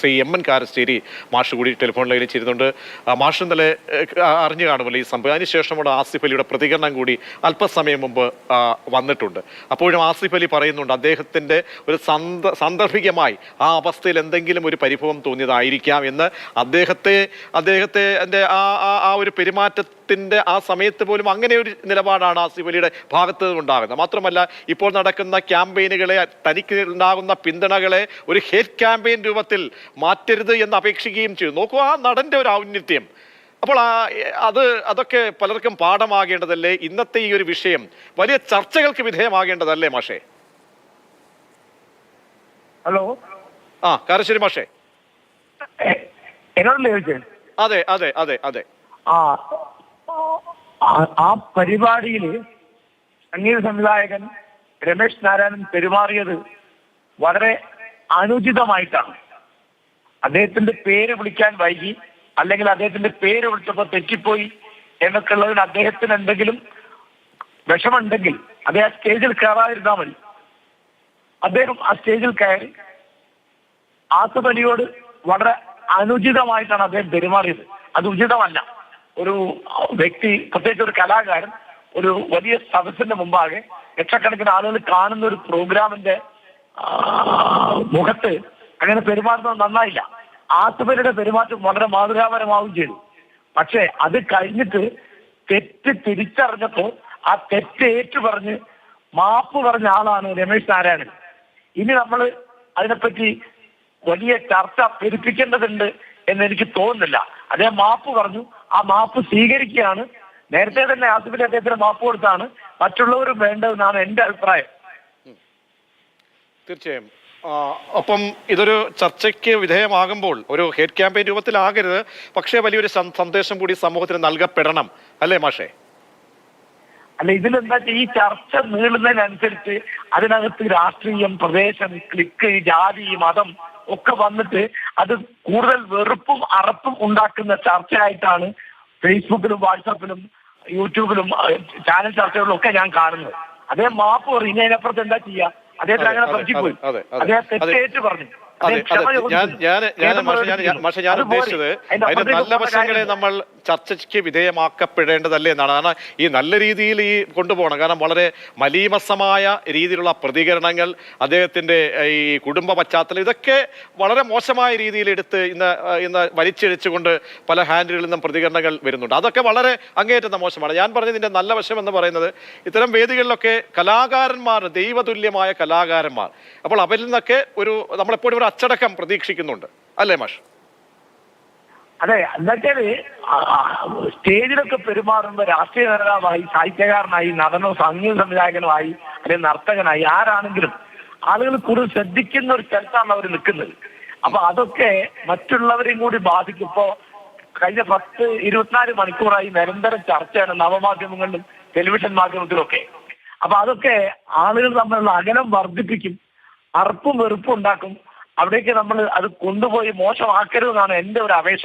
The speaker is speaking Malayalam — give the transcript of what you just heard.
SI MN കാരശ്ശേരി മാഷ് കൂടി ടെലിഫോൺ ലൈനിൽ ചേരുന്നുണ്ട്. മാഷ് ഇന്നലെ അറിഞ്ഞു കാണുമല്ലോ ഈ സംഭവം. അതിനുശേഷമുള്ള ആസിഫ് അലിയുടെ പ്രതികരണം കൂടി അല്പസമയം മുമ്പ് വന്നിട്ടുണ്ട്. അപ്പോഴും ആസിഫ് അലി പറയുന്നുണ്ട് അദ്ദേഹത്തിൻ്റെ ഒരു സാന്ദർഭികമായി ആ അവസ്ഥയിൽ എന്തെങ്കിലും ഒരു പരിഭവം തോന്നിയതായിരിക്കാം എന്ന്. അദ്ദേഹത്തെ ആ ഒരു പെരുമാറ്റത്തിൻ്റെ ആ സമയത്ത് പോലും അങ്ങനെ ഒരു നിലപാടാണ് ആസിഫ് അലിയുടെ ഭാഗത്ത് ഉണ്ടാകുന്നത്. മാത്രമല്ല ഇപ്പോൾ നടക്കുന്ന ക്യാമ്പയിനുകളെ, തനിക്ക് ഉണ്ടാകുന്ന പിന്തുണകളെ ഒരു ഹേറ്റ് ക്യാമ്പയിൻ രൂപത്തിൽ മാറ്റരുത് എന്ന് അപേക്ഷിക്കുകയും ചെയ്തു. നോക്കൂ ആ നടന്റെ ഒരു ഔന്നത്യം. അപ്പോൾ അതൊക്കെ പലർക്കും പാഠമാകേണ്ടതല്ലേ? ഇന്നത്തെ ഈ ഒരു വിഷയം വലിയ ചർച്ചകൾക്ക് വിധേയമാകേണ്ടതല്ലേ മാഷേ? ഹലോ, കാരശ്ശേരി മാഷേ. എന്നോടല്ലേ ചോദിച്ചത്? അതെ അതെ അതെ അതെ. ആ പരിപാടിയിൽ സംഗീത സംവിധായകൻ രമേശ് നാരായണൻ പെരുമാറിയത് വളരെ അനുചിതമായിട്ടാണ്. അദ്ദേഹത്തിന്റെ പേര് വിളിക്കാൻ വൈകി, അല്ലെങ്കിൽ അദ്ദേഹത്തിന്റെ പേര് വിളിച്ചപ്പോൾ തെറ്റിപ്പോയി എന്നൊക്കെ ഉള്ളതിന് അദ്ദേഹത്തിന് എന്തെങ്കിലും വിഷമുണ്ടെങ്കിൽ അദ്ദേഹം സ്റ്റേജിൽ കയറാതിരുന്നാൽ മതി. അദ്ദേഹം ആ സ്റ്റേജിൽ കയറി ആസിഫ് അലിയോട് വളരെ അനുചിതമായിട്ടാണ് അദ്ദേഹം പെരുമാറിയത്. അത് ഉചിതമല്ല. ഒരു വ്യക്തി, പ്രത്യേകിച്ച് ഒരു കലാകാരൻ, ഒരു വലിയ സദസ്സിന്റെ മുമ്പാകെ ലക്ഷക്കണക്കിന് ആളുകൾ കാണുന്ന ഒരു പ്രോഗ്രാമിന്റെ മുഖത്ത് അങ്ങനെ പെരുമാറുന്നത് നന്നായില്ല. ആസിഫ് അലിയുടെ പെരുമാറ്റം വളരെ മാതൃകാപരമാവുകയും ചെയ്തു. പക്ഷെ അത് കഴിഞ്ഞിട്ട് തെറ്റ് തിരിച്ചറിഞ്ഞപ്പോൾ ആ തെറ്റ് ഏറ്റുപറഞ്ഞ് മാപ്പ് പറഞ്ഞ ആളാണ് രമേശ് നാരായണൻ. ഇനി നമ്മൾ അതിനെപ്പറ്റി വലിയ ചർച്ച പെരുപ്പിക്കേണ്ടതുണ്ട് എന്നെനിക്ക് തോന്നുന്നില്ല. അദ്ദേഹം മാപ്പ് പറഞ്ഞു, ആ മാപ്പ് സ്വീകരിക്കുകയാണ്. നേരത്തെ തന്നെ ആസിഫ് അലി അദ്ദേഹത്തിന് മാപ്പ് കൊടുത്താണ് മറ്റുള്ളവരും വേണ്ടതെന്നാണ് എന്റെ അഭിപ്രായം. തീർച്ചയായും. ഒപ്പം ഇതൊരു ചർച്ചയ്ക്ക് വിധേയമാകുമ്പോൾ ഒരു ഹേറ്റ് ക്യാമ്പയിൻ രൂപത്തിലാകരുത്, പക്ഷേ വലിയൊരു സന്ദേശം കൂടി സമൂഹത്തിന് നൽകപ്പെടണം, അല്ലേ മാഷേ? അല്ല, ഇതിലെന്താ ഈ ചർച്ച നീളുന്നതിനനുസരിച്ച് അതിനകത്ത് രാഷ്ട്രീയം, പ്രദേശം, ക്ലിക്ക്, ജാതി, മതം ഒക്കെ വന്നിട്ട് അത് കൂടുതൽ വെറുപ്പും അറപ്പും ഉണ്ടാക്കുന്ന ചർച്ചയായിട്ടാണ് ഫേസ്ബുക്കിലും വാട്സാപ്പിലും യൂട്യൂബിലും ചാനൽ ചർച്ചകളിലും ഒക്കെ ഞാൻ കാണുന്നത്. അദ്ദേഹം മാപ്പ് പറയും. ഇനി അതിനപ്പുറത്ത് എന്താ ചെയ്യാ? അദ്ദേഹത്തിന് അങ്ങനെ പറ്റിപ്പോയി. അദ്ദേഹം തെറ്റേറ്റ് പറഞ്ഞു. ഞാൻ ഉദ്ദേശിച്ചത് അതിന്റെ നല്ല വശങ്ങളെ നമ്മൾ ചർച്ചയ്ക്ക് വിധേയമാക്കപ്പെടേണ്ടതല്ലേ എന്നാണ്. കാരണം ഈ നല്ല രീതിയിൽ ഈ കൊണ്ടുപോകണം. കാരണം വളരെ മലീമസമായ രീതിയിലുള്ള പ്രതികരണങ്ങൾ, അദ്ദേഹത്തിന്റെ ഈ കുടുംബ പശ്ചാത്തലം, ഇതൊക്കെ വളരെ മോശമായ രീതിയിൽ എടുത്ത് ഇന്ന് വലിച്ചിഴച്ചുകൊണ്ട് പല ഹാൻഡിലുകളിൽ നിന്നും പ്രതികരണങ്ങൾ വരുന്നുണ്ട്. അതൊക്കെ വളരെ അങ്ങേയറ്റം മോശമാണ്. ഞാൻ പറഞ്ഞതിന്റെ നല്ല വശം എന്ന് പറയുന്നത് ഇത്തരം വേദികളിലൊക്കെ കലാകാരന്മാർ, ദൈവതുല്യമായ കലാകാരന്മാർ, അപ്പോൾ അവരിൽ നിന്നൊക്കെ നമ്മളെപ്പോഴും ഒരു അച്ചടക്കം പ്രതീക്ഷിക്കുന്നുണ്ട്, അല്ലേ മാഷ്? അതെ, എന്നുവെച്ചാല് സ്റ്റേജിലൊക്കെ പെരുമാറുമ്പോൾ രാഷ്ട്രീയ നേതാവായി, സാഹിത്യകാരനായി, നടനോ സംഗീത സംവിധായകനുമായി, അല്ലെങ്കിൽ നർത്തകനായി, ആരാണെങ്കിലും ആളുകൾ കൂടുതൽ ശ്രദ്ധിക്കുന്ന ഒരു സ്ഥലത്താണ് അവർ നിൽക്കുന്നത്. അപ്പൊ അതൊക്കെ മറ്റുള്ളവരെയും കൂടി ബാധിക്കും. ഇപ്പോ കഴിഞ്ഞ 24 മണിക്കൂറായി നിരന്തരം ചർച്ചയാണ് നവമാധ്യമങ്ങളിലും ടെലിവിഷൻ മാധ്യമത്തിലും ഒക്കെ. അപ്പൊ അതൊക്കെ ആളുകൾ തമ്മിലുള്ള അകലം വർദ്ധിപ്പിക്കും, അറപ്പും വെറുപ്പും ഉണ്ടാക്കും. അവിടേക്ക് നമ്മൾ അത് കൊണ്ടുപോയി മോശമാക്കരുതെന്നാണ് എന്റെ ഒരു അപേക്ഷ.